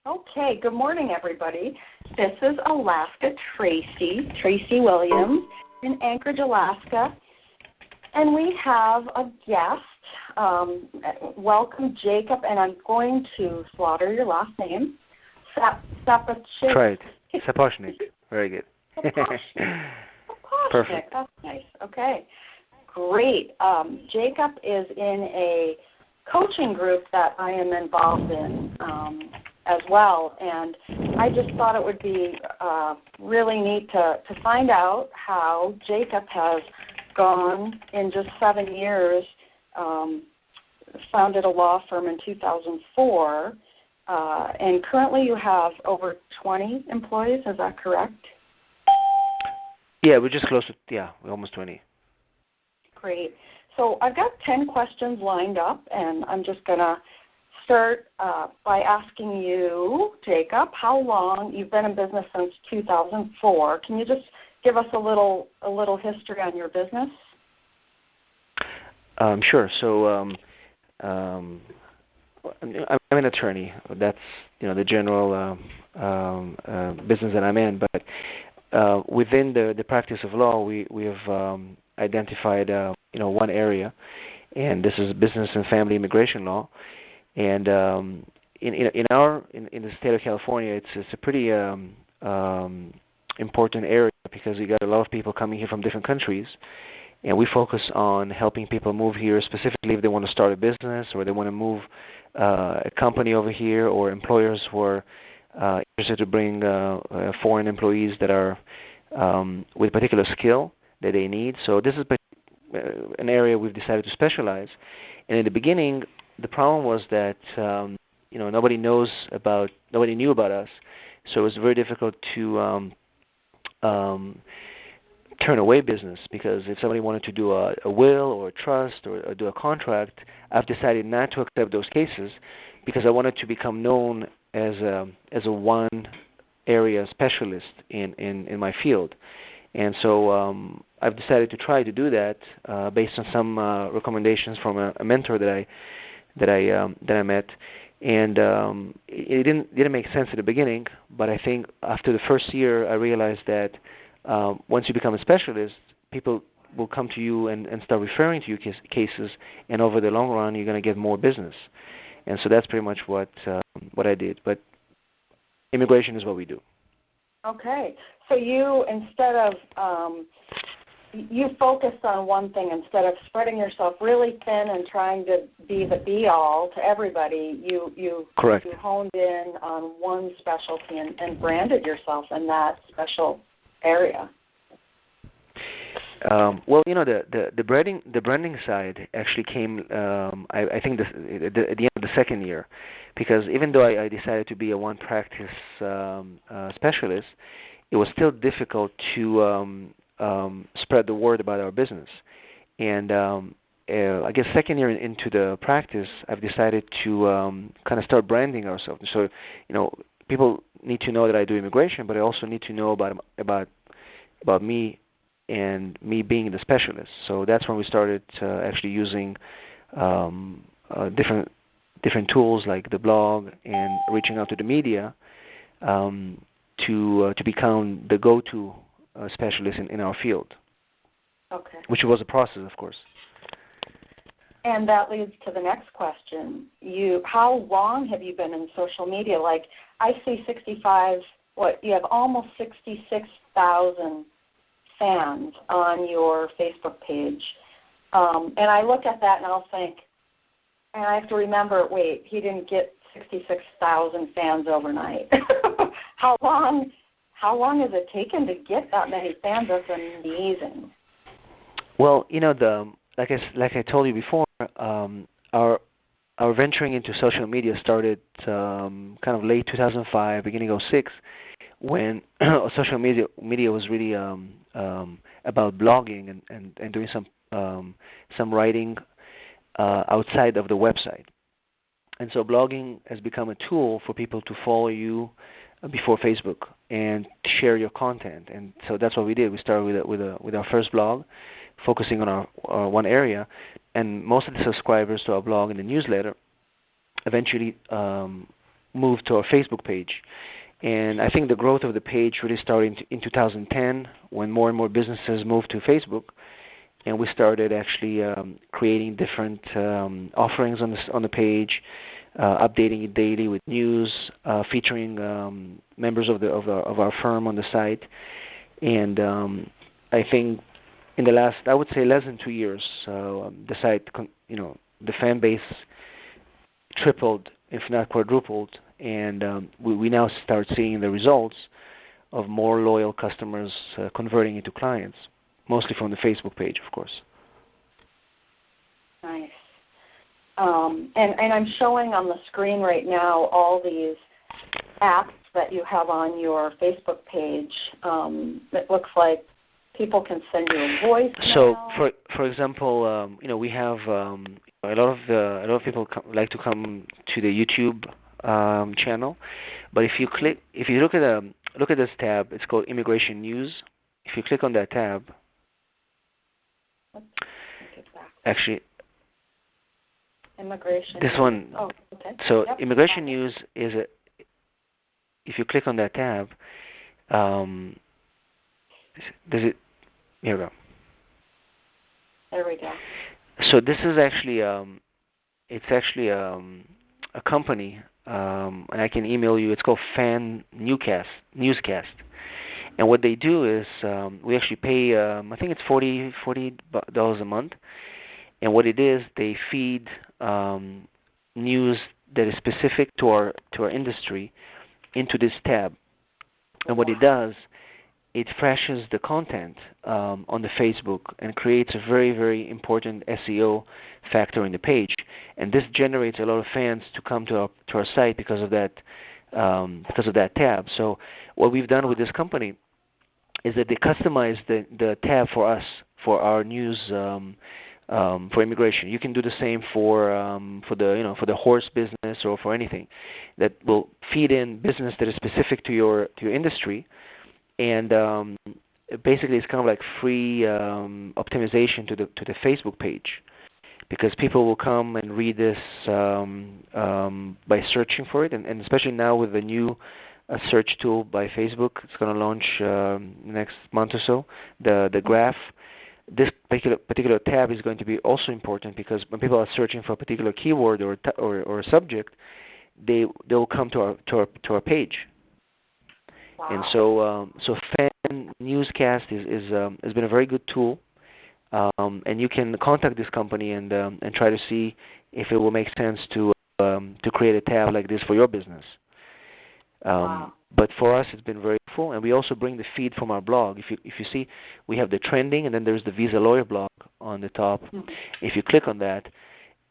Okay, good morning, everybody. This is Alaska Tracy Williams in Anchorage, Alaska. And we have a guest. Welcome, Jacob, and I'm going to slaughter your last name. Sapochnick. Right. Sapochnick. Very good. Sapochnick. Perfect. That's nice. Okay. Great. Jacob is in a coaching group that I am involved in as well, and I just thought it would be really neat to find out how Jacob has gone in just 7 years, founded a law firm in 2004, and currently you have over 20 employees, is that correct? Yeah, we're just close to, we're almost 20. Great. So I've got 10 questions lined up, and I'm just going to start by asking you, Jacob, how long you've been in business since 2004. Can you just give us a little history on your business? Sure. So I'm an attorney. That's the general business that I'm in. But within the practice of law, we have identified one area, and this is business and family immigration law. And in the state of California, it's a pretty important area because you got a lot of people coming here from different countries, and we focus on helping people move here, specifically if they want to start a business or they want to move a company over here, or employers who are interested to bring foreign employees that are with a particular skill that they need. So this is an area we've decided to specialize. And in the beginning, the problem was that nobody knew about us, so it was very difficult to turn away business, because if somebody wanted to do a will or a trust or do a contract, I've decided not to accept those cases because I wanted to become known as a one area specialist in my field. And so I've decided to try to do that based on some recommendations from a mentor that I met, and it didn't make sense at the beginning. But I think after the first year, I realized that once you become a specialist, people will come to you and start referring to you cases, and over the long run, you're going to get more business. And so that's pretty much what I did. But immigration is what we do. Okay. So you, instead of, you focused on one thing instead of spreading yourself really thin and trying to be the be-all to everybody. You Correct. You honed in on one specialty and branded yourself in that special area. Well, the branding side actually came, I think, at the end of the second year, because even though I decided to be a one practice specialist, it was still difficult to spread the word about our business. And I guess second year into the practice, I've decided to kind of start branding ourselves. So, people need to know that I do immigration, but I also need to know about me and me being the specialist. So that's when we started actually using different tools like the blog and reaching out to the media to become the go-to specialist in our field. Okay. Which was a process, of course. And that leads to the next question. How long have you been in social media? Like, I see you have almost 66,000 fans on your Facebook page. And I look at that and I'll think, and I have to remember, wait, he didn't get 66,000 fans overnight. How long has it taken to get that many fans? That's amazing. Well, like I told you before, our venturing into social media started kind of late 2005, beginning of 2006, when social media was really about blogging and doing some writing outside of the website. And so blogging has become a tool for people to follow you before Facebook and share your content. And so that's what we did. We started with our first blog, focusing on our one area, and most of the subscribers to our blog and the newsletter eventually moved to our Facebook page. And I think the growth of the page really started in 2010 when more and more businesses moved to Facebook, and we started actually creating different offerings on the page, updating it daily with news, featuring members of our firm on the site. And I think in the last, I would say, less than 2 years, the site, the fan base tripled, if not quadrupled, and we now start seeing the results of more loyal customers converting into clients, mostly from the Facebook page, of course. Nice. And I'm showing on the screen right now all these apps that you have on your Facebook page. It looks like people can send you a voice. So, for example, we have a lot of people like to come to the YouTube channel, but if you look at this tab, it's called Immigration News. If you click on that tab, actually, Immigration. This one. Oh, okay. So yep. Immigration News is if you click on that tab, does it? Here we go. There we go. So this is actually it's actually a company, and I can email you. It's called Fan Newscast, and what they do is we actually pay. I think it's $40 a month, and what it is, they feed news that is specific to our industry into this tab, and what it does, it freshes the content on the Facebook and creates a very, very important SEO factor in the page. And this generates a lot of fans to come to our site because of that tab. So what we've done with this company is that they customize the tab for us, for our news, for immigration. You can do the same for the horse business or for anything that will feed in business that is specific to your industry. And basically, it's kind of like free optimization to the Facebook page, because people will come and read this by searching for it, and especially now with the new search tool by Facebook, it's going to launch next month or so. The graph, this particular tab is going to be also important, because when people are searching for a particular keyword or a subject, they will come to our page. Wow. And so Fan Newscast has been a very good tool, and you can contact this company and try to see if it will make sense to create a tab like this for your business. Wow. But for us, it's been very helpful, and we also bring the feed from our blog. If you see, we have the trending, and then there's the Visa Lawyer blog on the top. Mm-hmm. If you click on that,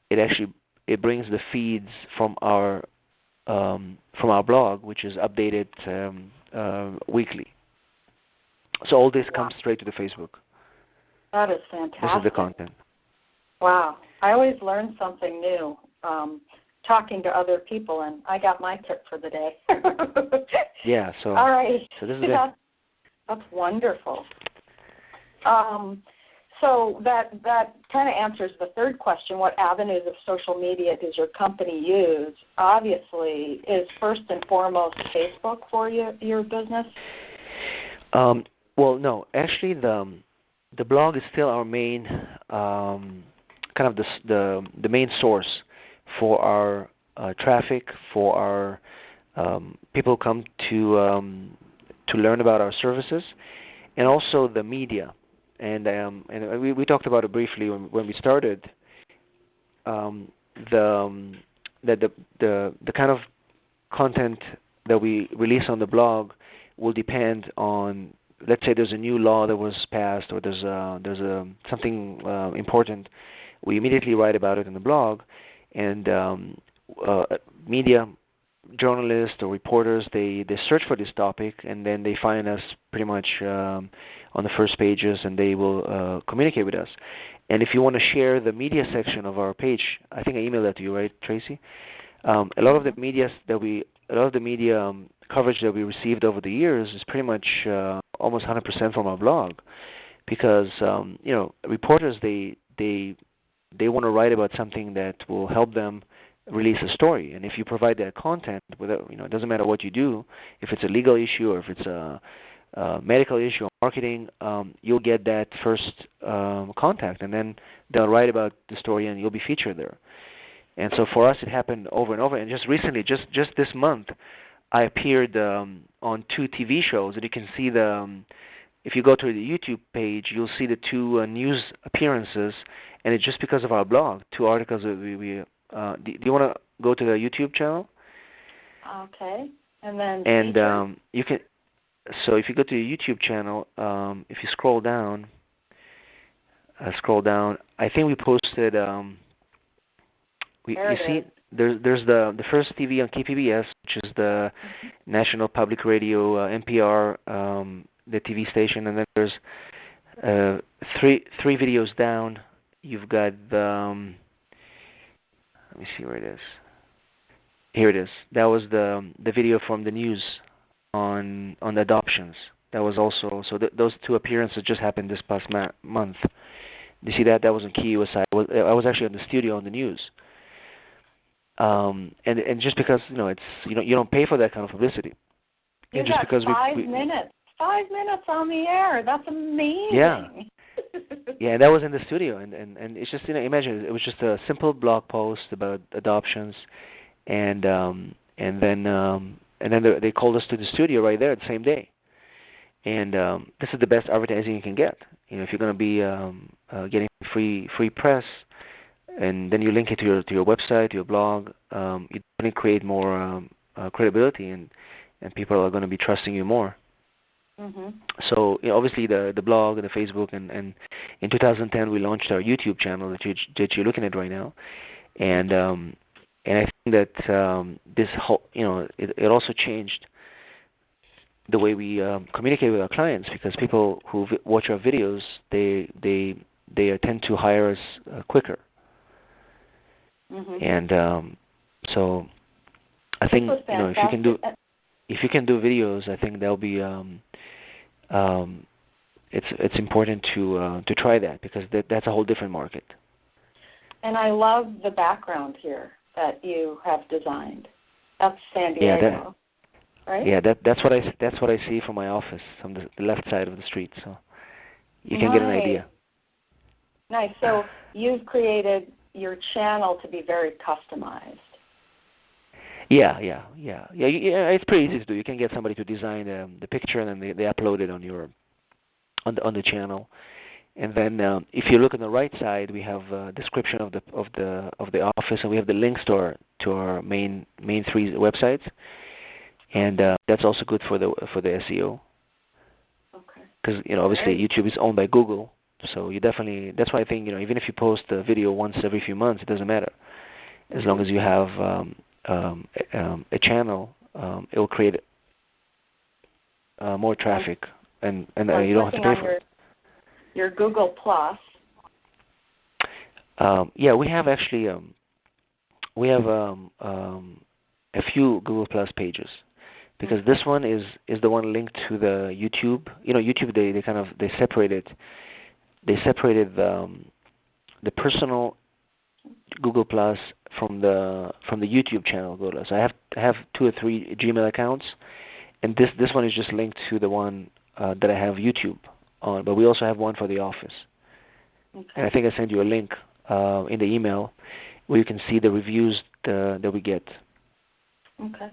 it brings the feeds from our blog, which is updated weekly. So all this comes straight to the Facebook. That is fantastic. This is the content. Wow. I always learn something new talking to other people, and I got my tip for the day. Yeah. So all right. So this is that's wonderful. So that kind of answers the third question. What avenues of social media does your company use? Obviously, is first and foremost Facebook for your business? Well, no. Actually, the blog is still our main kind of the main source for our traffic, for our people come to learn about our services, and also the media. And we talked about it briefly when we started. The kind of content that we release on the blog will depend on, let's say there's a new law that was passed, or there's something important. We immediately write about it in the blog, and media journalists or reporters, they search for this topic, and then they find us pretty much on the first pages, and they will communicate with us. And if you want to share the media section of our page, I think I emailed that to you, right, Tracy? A lot of the media coverage that we received over the years is pretty much almost 100% from our blog, because reporters they want to write about something that will help them release a story. And if you provide that content, without, it doesn't matter what you do, if it's a legal issue or if it's a medical issue or marketing, you'll get that first contact, and then they'll write about the story and you'll be featured there. And so for us, it happened over and over. And just recently, just this month, I appeared on 2 TV shows, and you can see if you go to the YouTube page, you'll see the 2 news appearances, and it's just because of our blog, 2 articles that we do you want to go to the YouTube channel? Okay. And then you can. So if you go to the YouTube channel, if you scroll down, I think we posted. You see, there's the first TV on KPBS, which is the National Public Radio, NPR, the TV station, and then there's three videos down. You've got the. Let me see where it is. Here it is. That was the video from the news on the adoptions. That was also those 2 appearances just happened this past month. You see that? That was on KUSI. I was actually in the studio on the news. And just because it's you don't pay for that kind of publicity. You got because 5 minutes. 5 minutes on the air. That's amazing. Yeah. Yeah, that was in the studio, and it's just imagine it was just a simple blog post about adoptions, and then they called us to the studio right there the same day, and this is the best advertising you can get. If you're going to be getting free press, and then you link it to your website, to your blog, you definitely create more credibility, and people are going to be trusting you more. Mm-hmm. So obviously the blog and the Facebook, and in 2010 we launched our YouTube channel that you're looking at right now, and I think that this whole it also changed the way we communicate with our clients, because people who watch our videos they tend to hire us quicker. Mm-hmm. And so I think if you can do videos, I think that'll be it's important to try that, because that's a whole different market. And I love the background here that you have designed. That's San Diego, right? Yeah, that's what I see from my office, from the left side of the street. So you can get an idea. Nice. So you've created your channel to be very customized. Yeah. It's pretty easy to do. You can get somebody to design the picture, and then they upload it on the channel. And then if you look on the right side, we have a description of the office, and we have the links to our main 3 websites, and that's also good for the SEO. Okay. Because obviously YouTube is owned by Google, so you definitely, that's why I think even if you post a video once every few months, it doesn't matter, as long as you have a channel, it will create more traffic, and you don't have to pay for it. Your Google Plus. Yeah, we have actually a few Google Plus pages, because this one is the one linked to the YouTube. YouTube they separated the personal Google Plus from the YouTube channel Google Plus. So I have 2 or 3 Gmail accounts, and this one is just linked to the one that I have YouTube on. But we also have one for the office. Okay. And I think I sent you a link in the email where you can see the reviews that we get. Okay.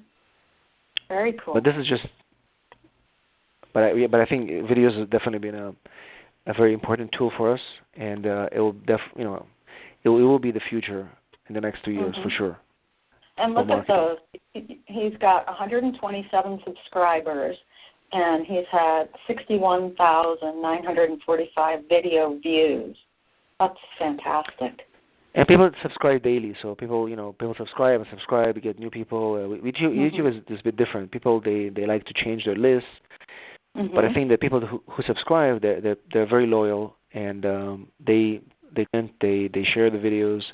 Very cool. But this is just. But I think videos has definitely been a very important tool for us, and it will it will be the future in the next 2 years for sure. And look at those. He's got 127 subscribers, and he's had 61,945 video views. That's fantastic. And people subscribe daily, so people subscribe, get new people. YouTube is a bit different. People they like to change their lists, but I think that people who subscribe, they're very loyal, and they share the videos,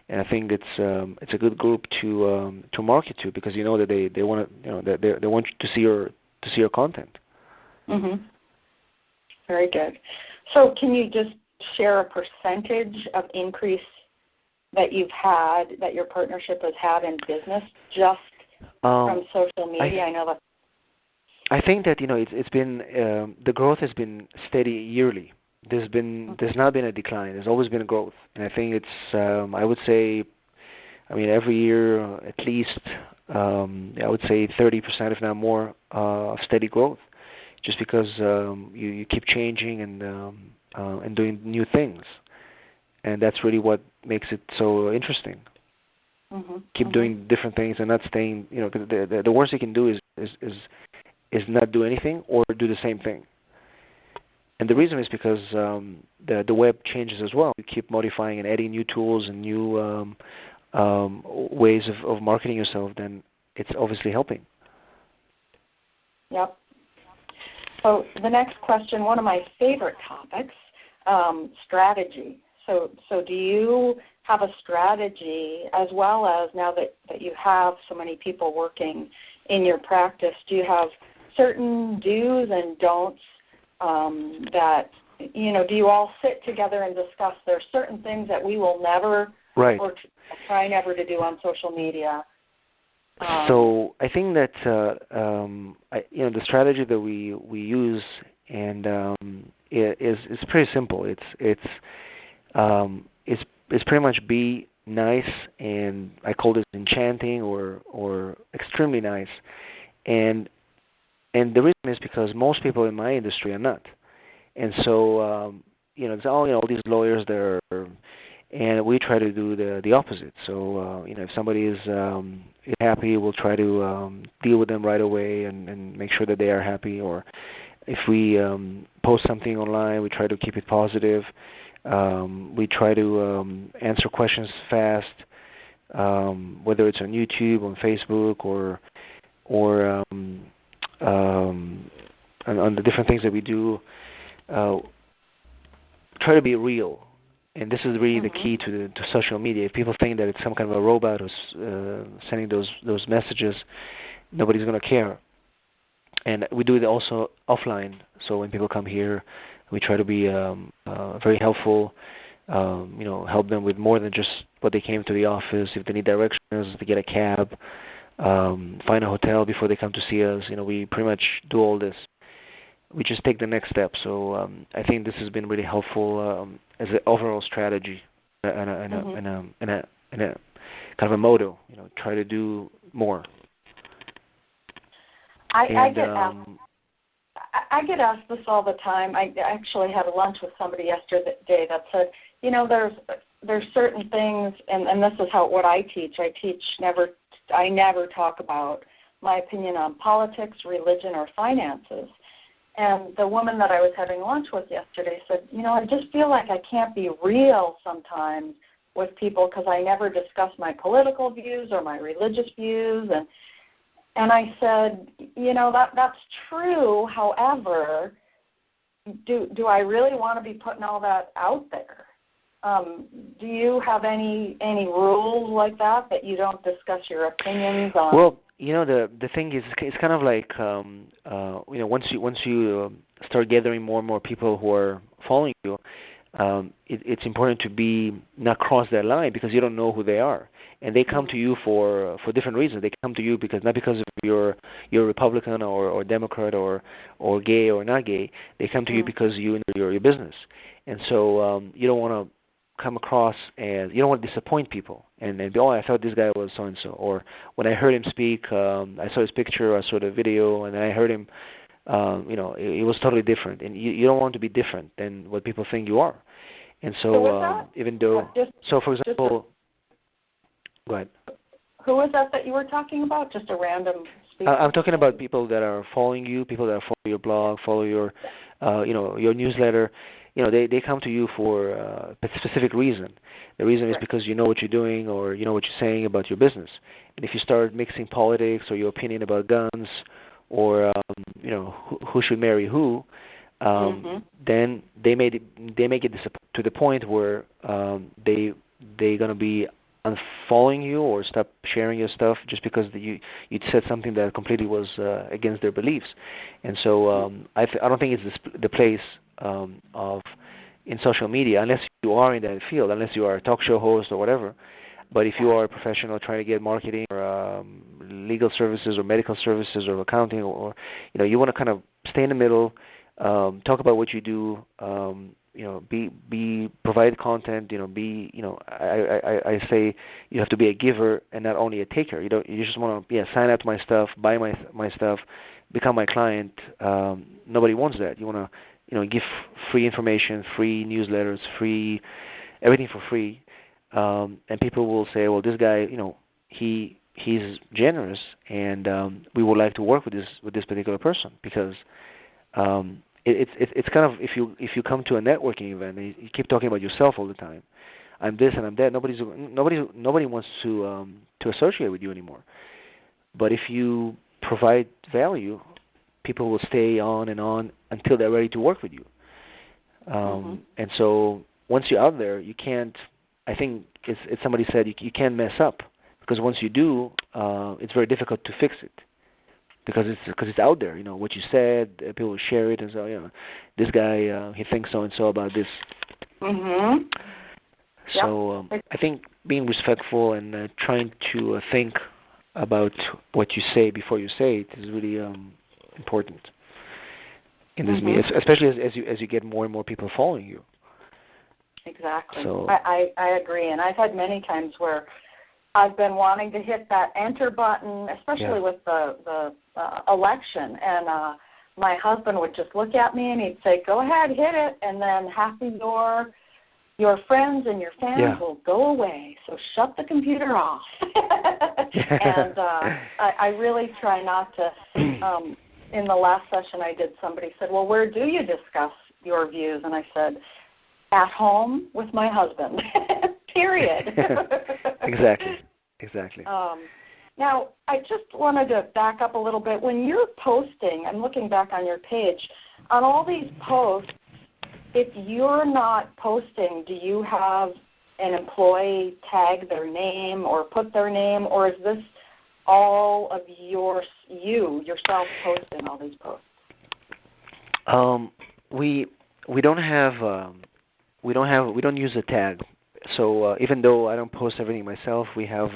and I think it's a good group to market to, because that they want to they want to see your content. Very good. So can you just share a percentage of increase that you've had, that your partnership has had in business, just from social media? I know that. I think that it's been the growth has been steady yearly. There's not been a decline. There's always been a growth, and I think it's I would say, every year at least I would say 30%, if not more, of steady growth, just because you keep changing and doing new things, and that's really what makes it so interesting. Keep doing different things and not staying. The worst you can do is not do anything or do the same thing. And the reason is because the web changes as well. You keep modifying and adding new tools and new ways of marketing yourself, then it's obviously helping. Yep. So the next question, one of my favorite topics, strategy. So do you have a strategy, as well as now that you have so many people working in your practice, do you have certain do's and don'ts that, do you all sit together and discuss there are certain things that we will never or try never to do on social media? So I think that the strategy that we use and is pretty simple. It's pretty much be nice, and I call this enchanting or extremely nice, and the reason is because most people in my industry are not, and so it's all these lawyers there, and we try to do the opposite. So if somebody is happy, we'll try to deal with them right away and make sure that they are happy. Or if we post something online, we try to keep it positive. We try to answer questions fast, whether it's on YouTube, on Facebook, or on the different things that we do. Try to be real. And this is really the key to social media. If people think that it's some kind of a robot who's sending those messages, nobody's going to care. And we do it also offline. So when people come here, we try to be very helpful. Help them with more than just what they came to the office. If they need directions, to get a cab, find a hotel before they come to see us. We pretty much do all this. We just take the next step. So I think this has been really helpful as an overall strategy and a kind of a motto. Try to do more. I get asked this all the time. I actually had lunch with somebody yesterday that said, there's certain things, and this is what I teach. I never talk about my opinion on politics, religion, or finances. And the woman that I was having lunch with yesterday said, I just feel like I can't be real sometimes with people because I never discuss my political views or my religious views. And I said, that's true. However, do I really want to be putting all that out there? Do you have any rules like that you don't discuss your opinions on? Well, the thing is, it's kind of like once you start gathering more and more people who are following you, it's important to not cross that line, because you don't know who they are, and they come to you for different reasons. They come to you not because of you're Republican or Democrat or gay or not gay. They come to you because you know your business, and so you don't want to come across as, you don't want to disappoint people and be, I thought this guy was so and so, or when I heard him speak, I saw his picture, I saw the video, and then I heard him, it was totally different, and you don't want to be different than what people think you are. And so even though, for example, go ahead. Who was that you were talking about? Just a random speaker? I'm talking about people that are following you, people that follow your blog, follow your, your newsletter. They come to you for a specific reason. The reason is because you know what you're doing, or you know what you're saying about your business. And if you start mixing politics or your opinion about guns, or who should marry who, then they make it to the point where they're gonna be unfollowing you or stop sharing your stuff just because you said something that completely was against their beliefs. And so I don't think it's the place of in social media unless you are in that field, unless you are a talk show host or whatever. But if you are a professional trying to get marketing or legal services or medical services or accounting, or you want to kind of stay in the middle, talk about what you do, provide content. I say you have to be a giver and not only a taker. You just want to sign up to my stuff, buy my stuff, become my client. Nobody wants that. You want to give free information, free newsletters, free everything for free. And people will say, well, this guy, he's generous, and we would like to work with this particular person because it's kind of if you come to a networking event and you keep talking about yourself all the time, I'm this and I'm that. Nobody wants to associate with you anymore. But if you provide value, people will stay on and on until they're ready to work with you. And so once you're out there, you can't. I think it's somebody said you can't mess up, because once you do, it's very difficult to fix it because it's out there. What you said, people will share it, and so this guy he thinks so and so about this. So I think being respectful and trying to think about what you say before you say it is really important in this media, especially as you get more and more people following you. Exactly. So, I agree, and I've had many times where I've been wanting to hit that enter button, especially with the election, and my husband would just look at me and he'd say, "Go ahead, hit it," and then half of your friends and your fans will go away. So shut the computer off. And I really try not to. In the last session I did, somebody said, "Well, where do you discuss your views?" And I said, "At home with my husband." Period. Exactly. Now, I just wanted to back up a little bit. When you're posting, I'm looking back on your page, on all these posts, if you're not posting, do you have an employee tag their name or put their name, or is this all of yourself posting all these posts? We don't use a tag. So even though I don't post everything myself, we have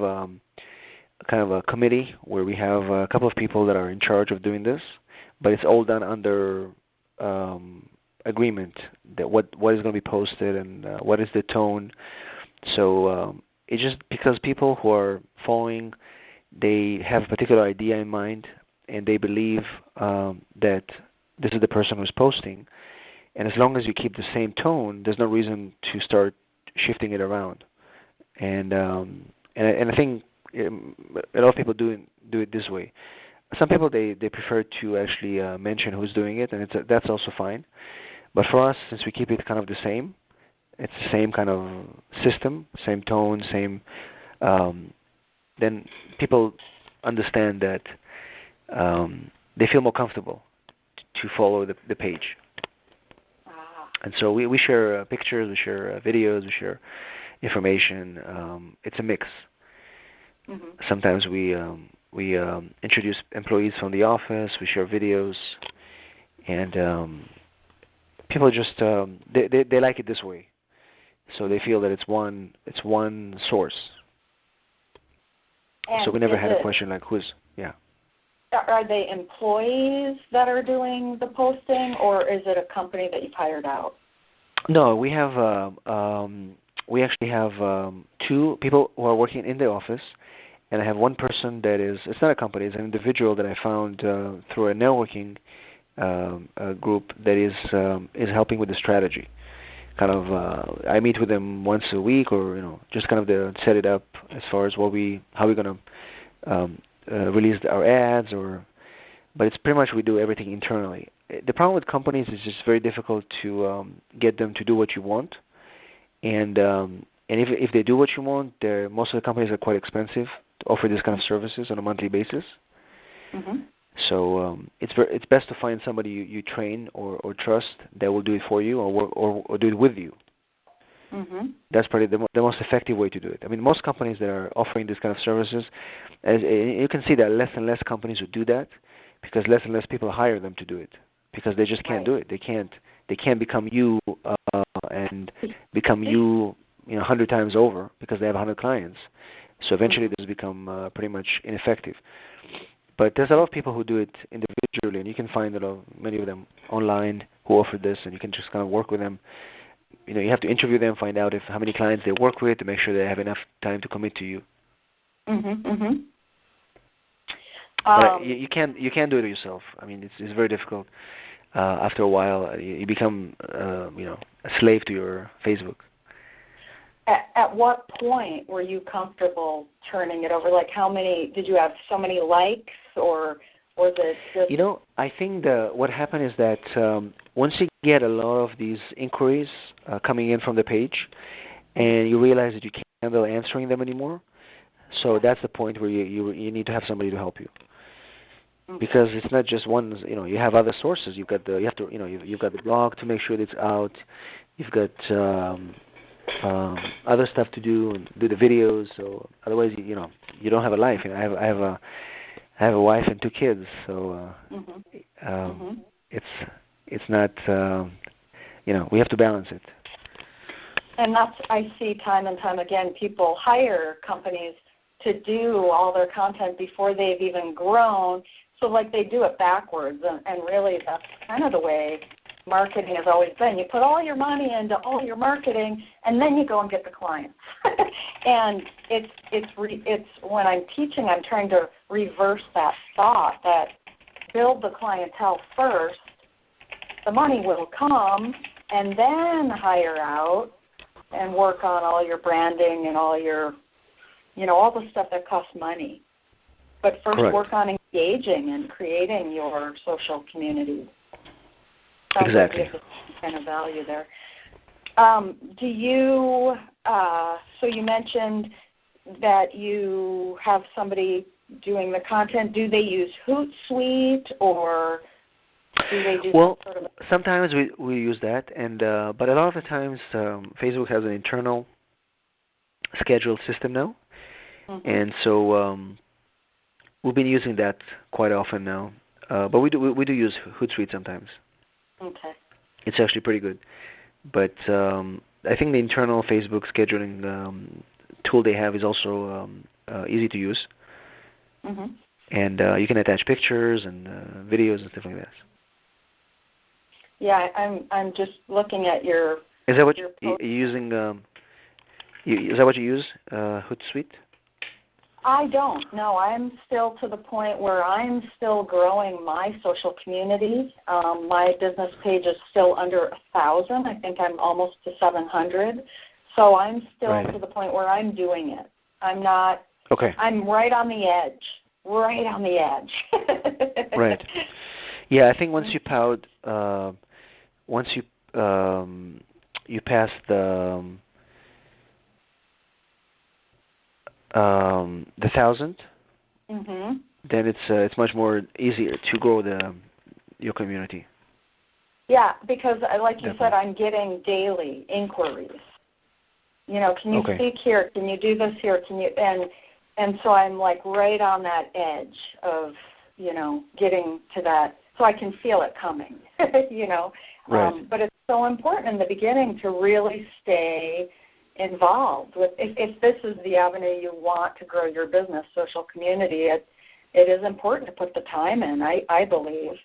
kind of a committee where we have a couple of people that are in charge of doing this, but it's all done under agreement that what is going to be posted and what is the tone. So it's just because people who are following, they have a particular idea in mind and they believe that this is the person who's posting. And as long as you keep the same tone, there's no reason to start shifting it around. And I think a lot of people do it this way. Some people they prefer to actually mention who's doing it, and that's also fine. But for us, since we keep it kind of the same, it's the same kind of system, same tone, same. Then people understand that they feel more comfortable to follow the page. And so we share pictures, we share videos, we share information. It's a mix. Sometimes we introduce employees from the office. We share videos, and people just they like it this way. So they feel that it's one source. And so we never had a question like who's. Are they employees that are doing the posting, or is it a company that you've hired out? No, we have we actually have two people who are working in the office, and I have one person that it's not a company, it's an individual that I found through a networking group that is helping with the strategy. Kind of, I meet with them once a week, or just kind of to set it up as far as how we're going to release our ads, but it's pretty much we do everything internally. The problem with companies is it's very difficult to get them to do what you want, and if they do what you want, most of the companies are quite expensive to offer this kind of services on a monthly basis. So it's best to find somebody you train or trust that will do it for you or do it with you. That's probably the most effective way to do it. I mean, most companies that are offering this kind of services, as you can see, there are less and less companies who do that because less and less people hire them to do it because they just can't do it. They can't become you and become you 100 times over because they have 100 clients. So eventually this become pretty much ineffective. But there's a lot of people who do it individually, and you can find many of them online who offer this, and you can just kind of work with them. You have to interview them, find out how many clients they work with to make sure they have enough time to commit to you. But you can't do it yourself. I mean, it's very difficult. After a while, you become a slave to your Facebook. At what point were you comfortable turning it over? Like, how many did you have? So many likes, or was it just? I think what happened is that once you get a lot of these inquiries coming in from the page, and you realize that you can't handle answering them anymore, so that's the point where you need to have somebody to help you. Because it's not just one, you have other sources. You've got you've got the blog to make sure that it's out. You've got other stuff to do and do the videos. So otherwise, you don't have a life. I have a wife and 2 kids. So it's not. We have to balance it. And that's, I see time and time again, people hire companies to do all their content before they've even grown. So like they do it backwards, and really that's kind of the way marketing has always been. You put all your money into all your marketing, and then you go and get the clients. And it's when I'm teaching, I'm trying to reverse that thought that build the clientele first, the money will come, and then hire out and work on all your branding and all your, all the stuff that costs money. But first work on engaging and creating your social community. Exactly. Like kind of value there. Do you, so you mentioned that you have somebody doing the content. Do they use HootSuite, or do they do sort of? Sometimes we use that, and but a lot of the times Facebook has an internal scheduled system now, and so we've been using that quite often now. But we do use HootSuite sometimes. Okay. It's actually pretty good, but I think the internal Facebook scheduling tool they have is also easy to use, and you can attach pictures and videos and stuff like that. Yeah, I'm just looking at your. Is that what you're using? Is that what you use, HootSuite? I don't. No, I'm still to the point where I'm still growing my social community. My business page is still under 1,000. I think I'm almost to 700. So I'm still to the point where I'm doing it. I'm not. Okay. I'm right on the edge. Right on the edge. Right. Yeah, I think once you you pass the 1,000, then it's much more easier to grow your community. Yeah, because like you said, I'm getting daily inquiries. Can you speak here? Can you do this here? Can you and so I'm like right on that edge of getting to that, so I can feel it coming. Right. But it's so important in the beginning to really stay involved with. If this is the avenue you want to grow your business, social community, it is important to put the time in. I believe.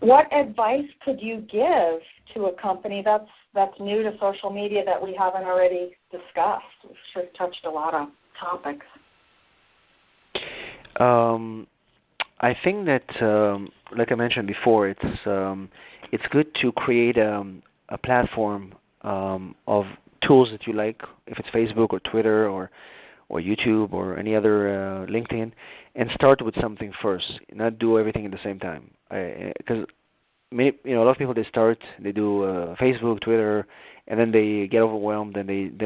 What advice could you give to a company that's new to social media that we haven't already discussed? We've sure touched a lot of topics. I think that, like I mentioned before, it's good to create a platform of tools that you like, if it's Facebook or Twitter or YouTube or any other LinkedIn, and start with something first. Not do everything at the same time. Because a lot of people, they do Facebook, Twitter, and then they get overwhelmed and then